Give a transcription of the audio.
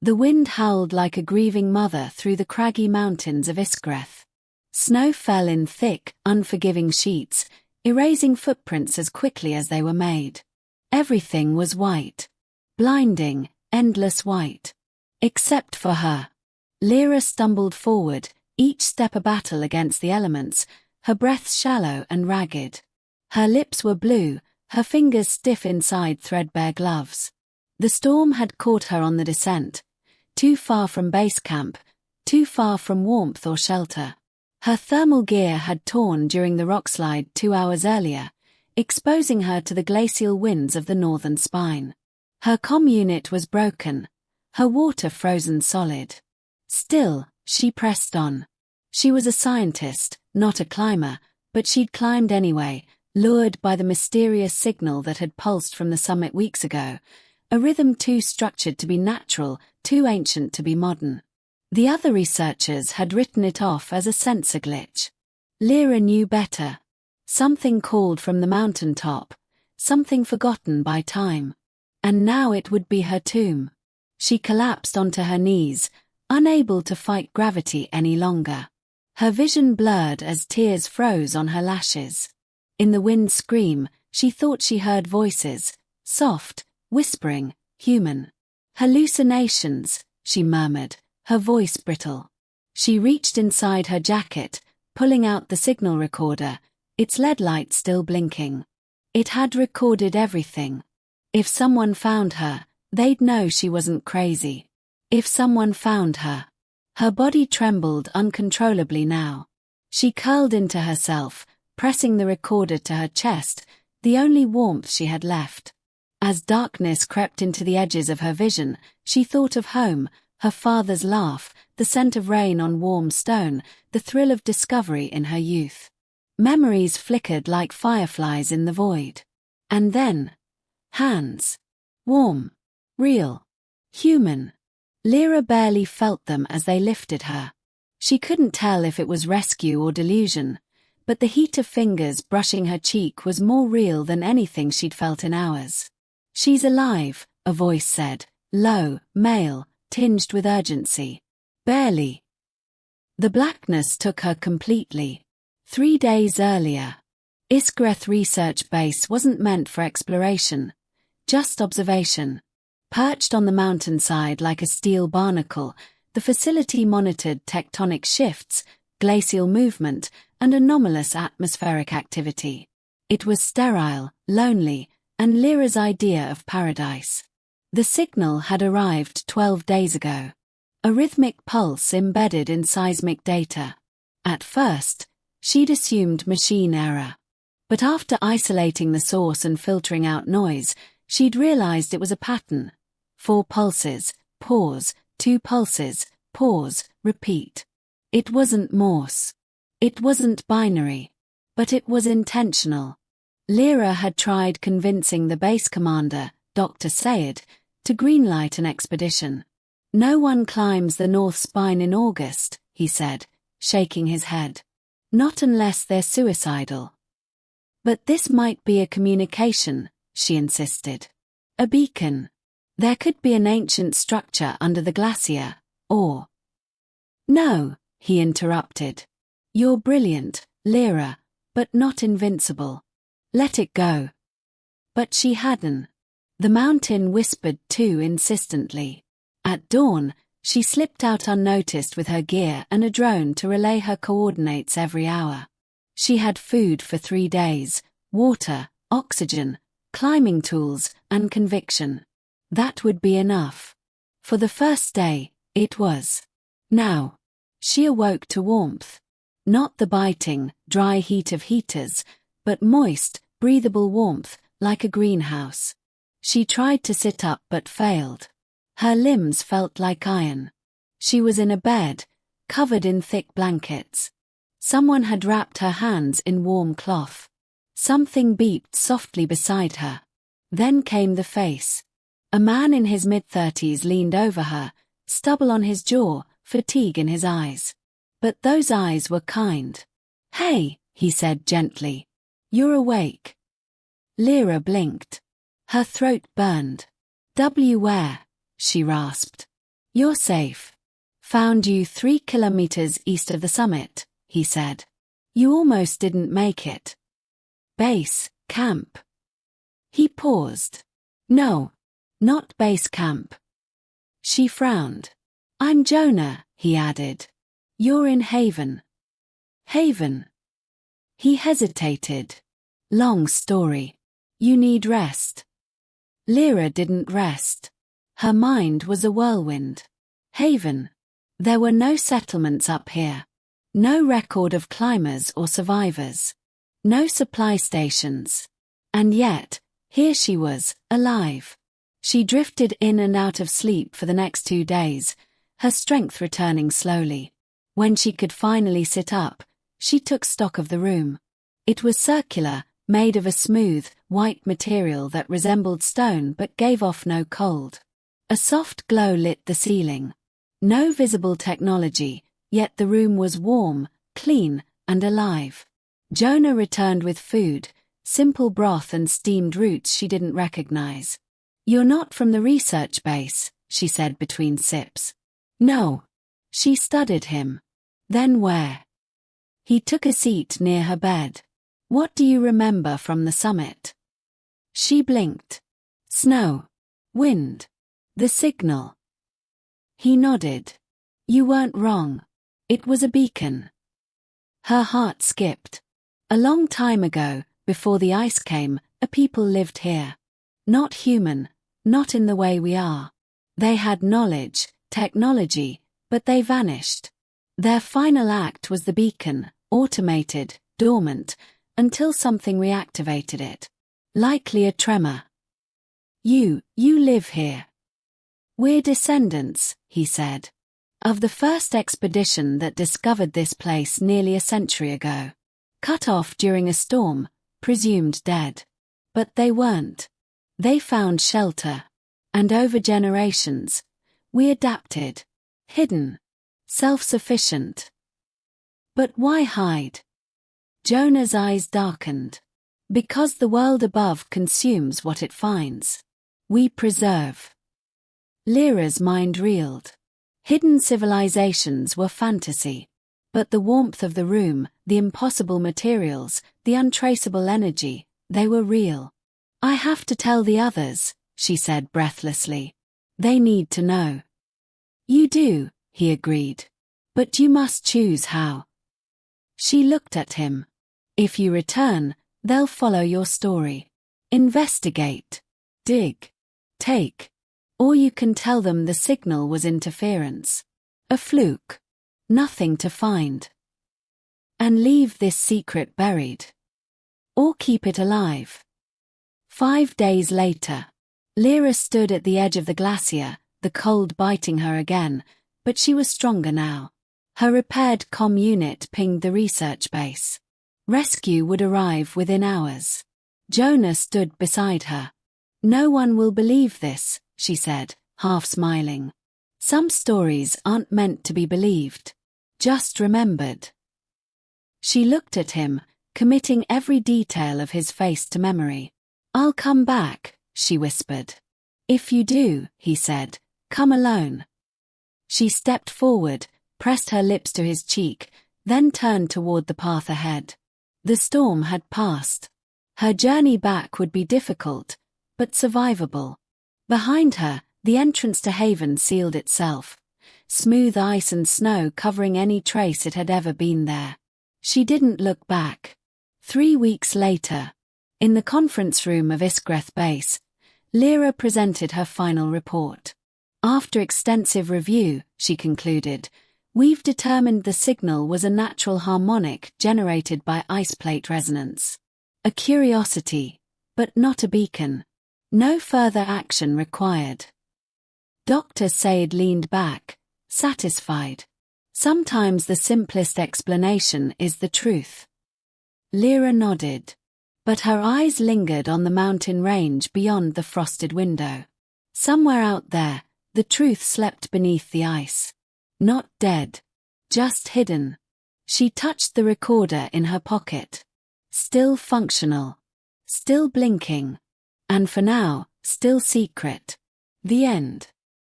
The wind howled like a grieving mother through the craggy mountains of Iskareth. Snow fell in thick, unforgiving sheets, erasing footprints as quickly as they were made. Everything was white. Blinding, endless white. Except for her. Lira stumbled forward, each step a battle against the elements, her breath shallow and ragged. Her lips were blue, her fingers stiff inside threadbare gloves. The storm had caught her on the descent, too far from base camp, too far from warmth or shelter. Her thermal gear had torn during the rockslide 2 hours earlier, exposing her to the glacial winds of the northern spine. Her comm unit was broken, her water frozen solid. Still, she pressed on. She was a scientist, not a climber, but she'd climbed anyway, lured by the mysterious signal that had pulsed from the summit weeks ago, a rhythm too structured to be natural, too ancient to be modern. The other researchers had written it off as a sensor glitch. Lira knew better. Something called from the mountaintop, something forgotten by time. And now it would be her tomb. She collapsed onto her knees, unable to fight gravity any longer. Her vision blurred as tears froze on her lashes. In the wind scream, she thought she heard voices, soft, whispering, human. Hallucinations, she murmured, her voice brittle. She reached inside her jacket, pulling out the signal recorder, its LED light still blinking. It had recorded everything. If someone found her, they'd know she wasn't crazy. If someone found her. Her body trembled uncontrollably now. She curled into herself, pressing the recorder to her chest, the only warmth she had left. As darkness crept into the edges of her vision, she thought of home, her father's laugh, the scent of rain on warm stone, the thrill of discovery in her youth. Memories flickered like fireflies in the void. And then, hands. Warm. Real. Human. Lira barely felt them as they lifted her. She couldn't tell if it was rescue or delusion, but the heat of fingers brushing her cheek was more real than anything she'd felt in hours. "She's alive," a voice said, low, male, tinged with urgency. "Barely." The blackness took her completely. 3 days earlier. Iskareth Research Base wasn't meant for exploration, just observation. Perched on the mountainside like a steel barnacle, the facility monitored tectonic shifts, glacial movement, and anomalous atmospheric activity. It was sterile, lonely, and Lira's idea of paradise. The signal had arrived 12 days ago. A rhythmic pulse embedded in seismic data. At first, she'd assumed machine error. But after isolating the source and filtering out noise, she'd realized it was a pattern. 4 pulses, pause, 2 pulses, pause, repeat. It wasn't Morse. It wasn't binary. But it was intentional. Lira had tried convincing the base commander, Dr. Sayed, to greenlight an expedition. "No one climbs the North Spine in August," he said, shaking his head. "Not unless they're suicidal." "But this might be a communication," she insisted. "A beacon. There could be an ancient structure under the glacier, or—" "No," he interrupted. "You're brilliant, Lira, but not invincible. Let it go." But she hadn't. The mountain whispered too insistently. At dawn, she slipped out unnoticed with her gear and a drone to relay her coordinates every hour. She had food for 3 days, water, oxygen, climbing tools, and conviction. That would be enough. For the first day, it was. Now, she awoke to warmth. Not the biting, dry heat of heaters, but moist, breathable warmth, like a greenhouse. She tried to sit up but failed. Her limbs felt like iron. She was in a bed, covered in thick blankets. Someone had wrapped her hands in warm cloth. Something beeped softly beside her. Then came the face. A man in his mid-30s leaned over her, stubble on his jaw, fatigue in his eyes. But those eyes were kind. "Hey," he said gently. "You're awake." Lira blinked. Her throat burned. "Where?" she rasped. You're safe. Found you 3 kilometers east of the summit, he said. You almost didn't make it. Base camp. He paused. No, not base camp. She frowned. I'm Jonah, he added. You're in Haven. Haven. He hesitated. Long story. You need rest. Lira didn't rest. Her mind was a whirlwind. Haven. There were no settlements up here. No record of climbers or survivors. No supply stations. And yet, here she was, alive. She drifted in and out of sleep for the next 2 days, her strength returning slowly. When she could finally sit up, she took stock of the room. It was circular, made of a smooth, white material that resembled stone but gave off no cold. A soft glow lit the ceiling. No visible technology, yet the room was warm, clean, and alive. Jonah returned with food, simple broth and steamed roots she didn't recognize. You're not from the research base, she said between sips. No. She studied him. Then where? He took a seat near her bed. What do you remember from the summit? She blinked. Snow. Wind. The signal. He nodded. You weren't wrong. It was a beacon. Her heart skipped. A long time ago, before the ice came, a people lived here. Not human, not in the way we are. They had knowledge, technology, but they vanished. Their final act was the beacon, automated, dormant, until something reactivated it. Likely a tremor. You live here. We're descendants, he said, of the first expedition that discovered this place nearly a century ago. Cut off during a storm, presumed dead. But they weren't. They found shelter. And over generations, we adapted. Hidden. Self-sufficient. But why hide? Jonah's eyes darkened. Because the world above consumes what it finds. We preserve. Lira's mind reeled. Hidden civilizations were fantasy. But the warmth of the room, the impossible materials, the untraceable energy, they were real. I have to tell the others, she said breathlessly. They need to know. You do, he agreed. But you must choose how. She looked at him. If you return, they'll follow your story. Investigate. Dig. Take. Or you can tell them the signal was interference. A fluke. Nothing to find. And leave this secret buried. Or keep it alive. 5 days later. Lira stood at the edge of the glacier, the cold biting her again, but she was stronger now. Her repaired comm unit pinged the research base. Rescue would arrive within hours. Jonah stood beside her. No one will believe this, she said, half smiling. Some stories aren't meant to be believed. Just remembered. She looked at him, committing every detail of his face to memory. I'll come back, she whispered. If you do, he said, come alone. She stepped forward, pressed her lips to his cheek, then turned toward the path ahead. The storm had passed. Her journey back would be difficult, but survivable. Behind her, the entrance to Haven sealed itself. Smooth ice and snow covering any trace it had ever been there. She didn't look back. 3 weeks later, in the conference room of Iskareth Base, Lira presented her final report. After extensive review, she concluded, we've determined the signal was a natural harmonic generated by ice plate resonance. A curiosity, but not a beacon. No further action required. Dr. Said leaned back, satisfied. Sometimes the simplest explanation is the truth. Lira nodded. But her eyes lingered on the mountain range beyond the frosted window. Somewhere out there, the truth slept beneath the ice. Not dead. Just hidden. She touched the recorder in her pocket. Still functional. Still blinking. And for now, still secret. The end.